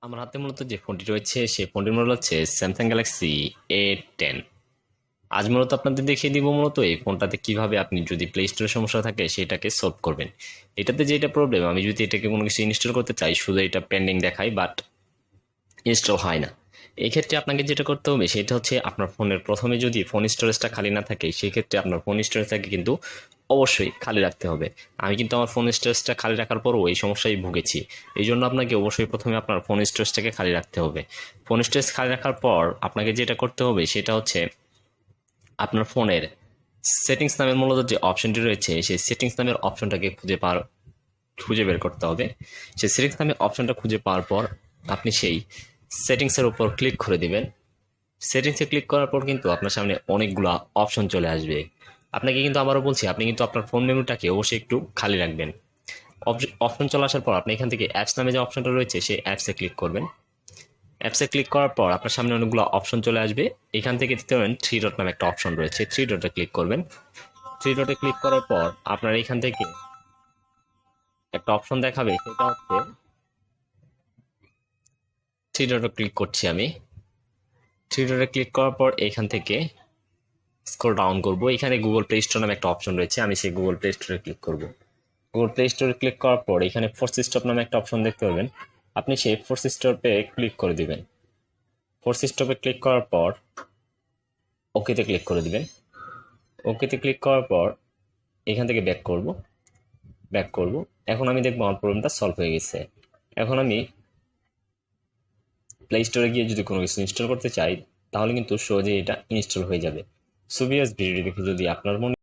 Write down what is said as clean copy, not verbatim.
আমার হাতে মূলত যে ফোনটি রয়েছে সেই ফোনটির মডেল হচ্ছে স্যামসাং গ্যালাক্সি A10। আজ মূলত আপনাদের দেখিয়ে দিব মূলত এই ফোনটাতে কিভাবে আপনি যদি প্লে স্টোরের সমস্যা থাকে সেটাকে সলভ করবেন। এটাতে যেটা প্রবলেম, আমি যদি এটাকে কোনো কিছু ইনস্টল করতে চাই শুধু এটা পেন্ডিং দেখায় বাট ইনস্টল হয় না। এই ক্ষেত্রে আপনাকে যেটা করতে হবে সেটা হচ্ছে আপনার ফোনের প্রথমে যদি ফোন স্টোরেজটা খালি না থাকে সেক্ষেত্রে আপনার ফোন স্টোরেজটাকে কিন্তু অবশ্যই খালি রাখতে হবে। আমি কিন্তু আমার ফোন স্টোরেজটা খালি রাখার পরও এই সমস্যায় ভুগেছি। এই জন্য আপনাকে অবশ্যই প্রথমে আপনার ফোন স্টোরেজটাকে খালি রাখতে হবে। ফোন স্টোরেজ খালি রাখার পর আপনাকে যেটা করতে হবে সেটা হচ্ছে আপনার ফোনের সেটিংস নামের মূলত যে অপশনটি রয়েছে সেই সেটিংস নামের অপশনটাকে খুঁজে বের করতে হবে। সেই সেটিংস নামের অপশনটা খুঁজে পাওয়ার পর আপনি সেই সেটিংসের উপর ক্লিক করে দিবেন। সেটিংসে ক্লিক করার পর কিন্তু আপনার সামনে অনেকগুলো অপশন চলে আসবে। আপনাকে কিন্তু আবারও বলছি, আপনি কিন্তু আপনার ফোন মেনুটাকে অবশ্যই একটু খালি রাখবেন। অপশন চলে আসার পর আপনি এখান থেকে অ্যাপস নামে যে অপশনটা রয়েছে সেই অ্যাপসে ক্লিক করবেন। অ্যাপসে ক্লিক করার পর আপনার সামনে অনেকগুলো অপশন চলে আসবে। এখান থেকে দেখতে পাবেন থ্রি ডট নামে একটা অপশন রয়েছে, থ্রি ডটে ক্লিক করবেন। থ্রি ডটে ক্লিক করার পর আপনার এখান থেকে একটা অপশন দেখাবে, সেটা হচ্ছে থ্রি ডটে ক্লিক করছি আমি। থ্রি ডটে ক্লিক করার পর এখান থেকে স্ক্রল ডাউন করব, এখানে গুগল প্লে স্টোর নামে একটা অপশন রয়েছে, আমি সেই গুগল প্লে স্টোরে ক্লিক করব। গুগল প্লে স্টোরে ক্লিক করার পর এখানে ফোর্স স্টপ নামে একটা অপশন দেখতে পাবেন, আপনি সেই ফোর্স স্টপে ক্লিক করে দিবেন। ফোর্স স্টপে ক্লিক করার পর ওকেতে ক্লিক করে দিবেন। ওকেতে ক্লিক করার পর এখান থেকে ব্যাক করব। এখন আমি দেখবো আমার প্রবলেমটা সলভ হয়ে গেছে। এখন আমি প্লে স্টোরে গিয়ে যদি কোনো কিছু ইনস্টল করতে চাই তাহলে কিন্তু সহজেই এটা ইনস্টল হয়ে যাবে। সো ভিউয়ার্স, ভিডিওটি দেখে যদি আপনার মনে